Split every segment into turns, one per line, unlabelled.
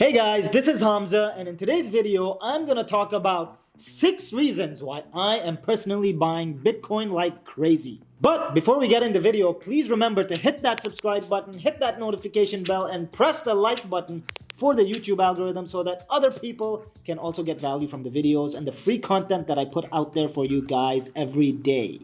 Hey guys, this is Hamza, and in today's video, I'm gonna talk about 6 reasons why I am personally buying Bitcoin like crazy. But before we get in the video, please remember to hit that subscribe button, hit that notification bell, and press the like button for the YouTube algorithm so that other people can also get value from the videos and the free content that I put out there for you guys every day.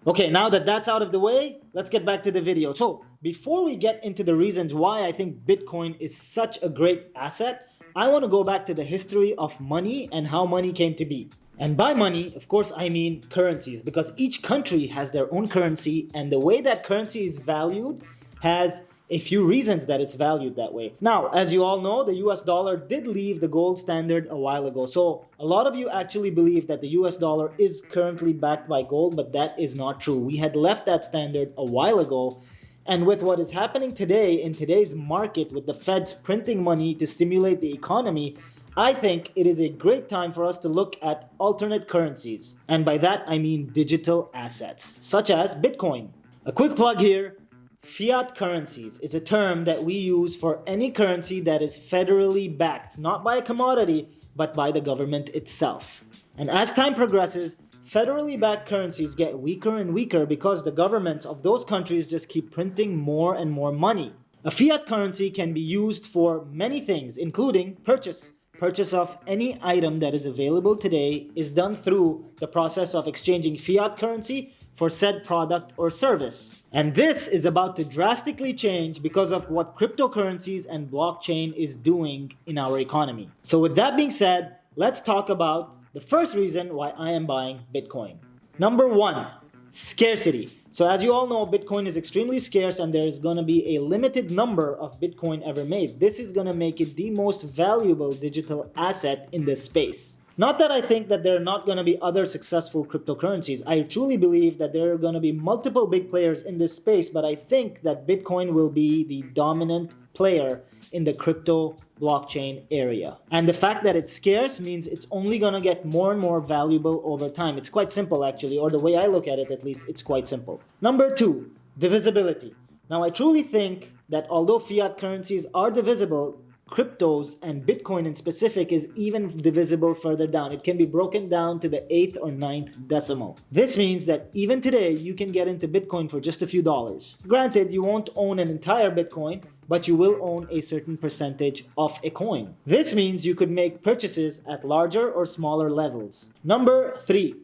Okay, now that that's out of the way, let's get back to the video. So, before we get into the reasons why I think Bitcoin is such a great asset, I want to go back to the history of money and how money came to be. And by money, of course, I mean currencies, because each country has their own currency, and the way that currency is valued has a few reasons that it's valued that way. Now, as you all know, the US dollar did leave the gold standard a while ago. So a lot of you actually believe that the US dollar is currently backed by gold, but that is not true. We had left that standard a while ago. And with what is happening today in today's market, with the Feds printing money to stimulate the economy, I think it is a great time for us to look at alternate currencies. And by that, I mean digital assets, such as Bitcoin. A quick plug here. Fiat currencies is a term that we use for any currency that is federally backed, not by a commodity, but by the government itself. And as time progresses, federally backed currencies get weaker and weaker because the governments of those countries just keep printing more and more money. A fiat currency can be used for many things, including purchase. Purchase of any item that is available today is done through the process of exchanging fiat currency for said product or service. And this is about to drastically change because of what cryptocurrencies and blockchain is doing in our economy. So with that being said, let's talk about the first reason why I am buying Bitcoin. Number 1, scarcity. So as you all know, Bitcoin is extremely scarce and there is going to be a limited number of Bitcoin ever made. This is going to make it the most valuable digital asset in this space. Not that I think that there are not going to be other successful cryptocurrencies. I truly believe that there are going to be multiple big players in this space, but I think that Bitcoin will be the dominant player in the crypto blockchain area. And the fact that it's scarce means it's only going to get more and more valuable over time. It's quite simple actually, or the way I look at it at least, it's quite simple. Number 2, divisibility. Now I truly think that although fiat currencies are divisible, cryptos and Bitcoin in specific is even divisible further down. It can be broken down to the 8th or 9th decimal. This means that even today you can get into Bitcoin for just a few dollars. Granted, you won't own an entire Bitcoin, but you will own a certain percentage of a coin. This means you could make purchases at larger or smaller levels. Number 3,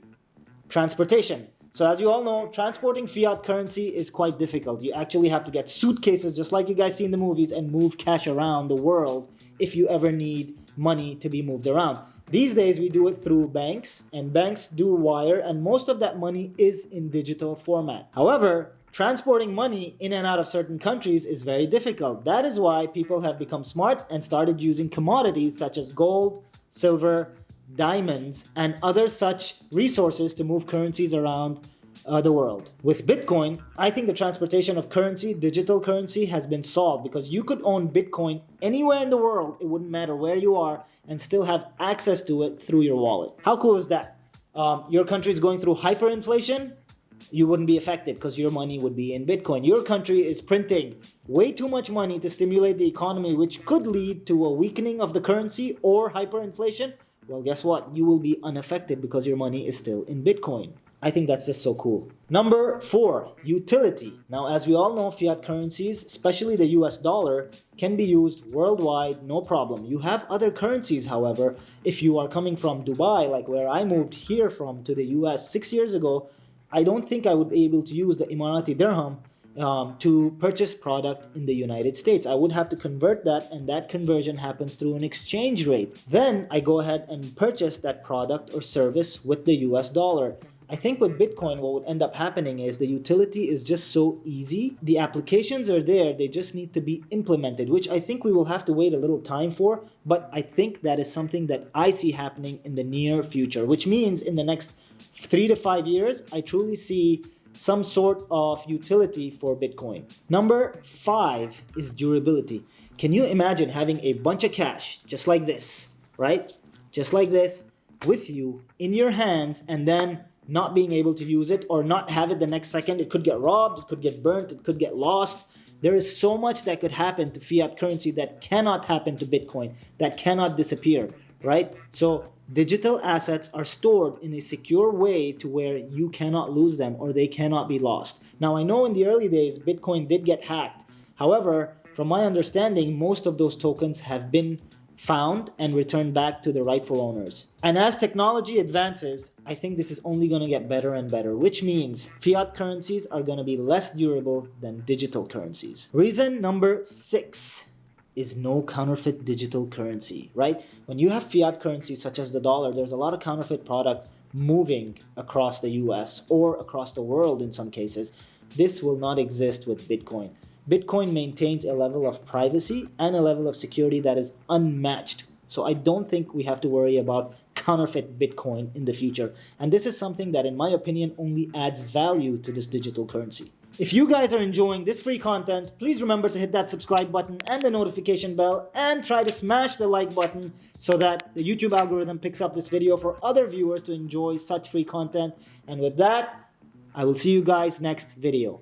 transportation. So as you all know, transporting fiat currency is quite difficult. You actually have to get suitcases just like you guys see in the movies and move cash around the world if you ever need money to be moved around. These days we do it through banks, and banks do wire, and most of that money is in digital format. However, transporting money in and out of certain countries is very difficult. That is why people have become smart and started using commodities such as gold, silver, diamonds, and other such resources to move currencies around the world. With Bitcoin, I think the transportation of currency, digital currency, has been solved because you could own Bitcoin anywhere in the world, it wouldn't matter where you are, and still have access to it through your wallet. How cool is that? Your country is going through hyperinflation, you wouldn't be affected because your money would be in Bitcoin. Your country is printing way too much money to stimulate the economy, which could lead to a weakening of the currency or hyperinflation. Well, guess what? You will be unaffected because your money is still in Bitcoin. I think that's just so cool. Number 4, utility. Now, as we all know, fiat currencies, especially the US dollar, can be used worldwide, no problem. You have other currencies, however, if you are coming from Dubai, like where I moved here from to the US 6 years ago, I don't think I would be able to use the Emirati dirham to purchase product in the United States. I would have to convert that, and that conversion happens through an exchange rate. Then I go ahead and purchase that product or service with the US dollar. I think with Bitcoin, what would end up happening is the utility is just so easy. The applications are there, they just need to be implemented, which I think we will have to wait a little time for, but I think that is something that I see happening in the near future, which means in the next 3 to 5 years, I truly see some sort of utility for Bitcoin. Number 5 is durability. Can you imagine having a bunch of cash just like this, right? Just like this with you in your hands and then not being able to use it or not have it the next second? It could get robbed, it could get burnt, it could get lost. There is so much that could happen to fiat currency that cannot happen to Bitcoin, that cannot disappear, right? So digital assets are stored in a secure way to where you cannot lose them or they cannot be lost. Now, I know in the early days, Bitcoin did get hacked. However, from my understanding, most of those tokens have been found and returned back to the rightful owners. And as technology advances, I think this is only going to get better and better, which means fiat currencies are going to be less durable than digital currencies. Reason number 6 is no counterfeit digital currency, right? When you have fiat currency such as the dollar, there's a lot of counterfeit product moving across the US or across the world in some cases. This will not exist with Bitcoin. Bitcoin maintains a level of privacy and a level of security that is unmatched. So I don't think we have to worry about counterfeit Bitcoin in the future. And this is something that, in my opinion, only adds value to this digital currency. If you guys are enjoying this free content, please remember to hit that subscribe button and the notification bell and try to smash the like button so that the YouTube algorithm picks up this video for other viewers to enjoy such free content. And with that, I will see you guys next video.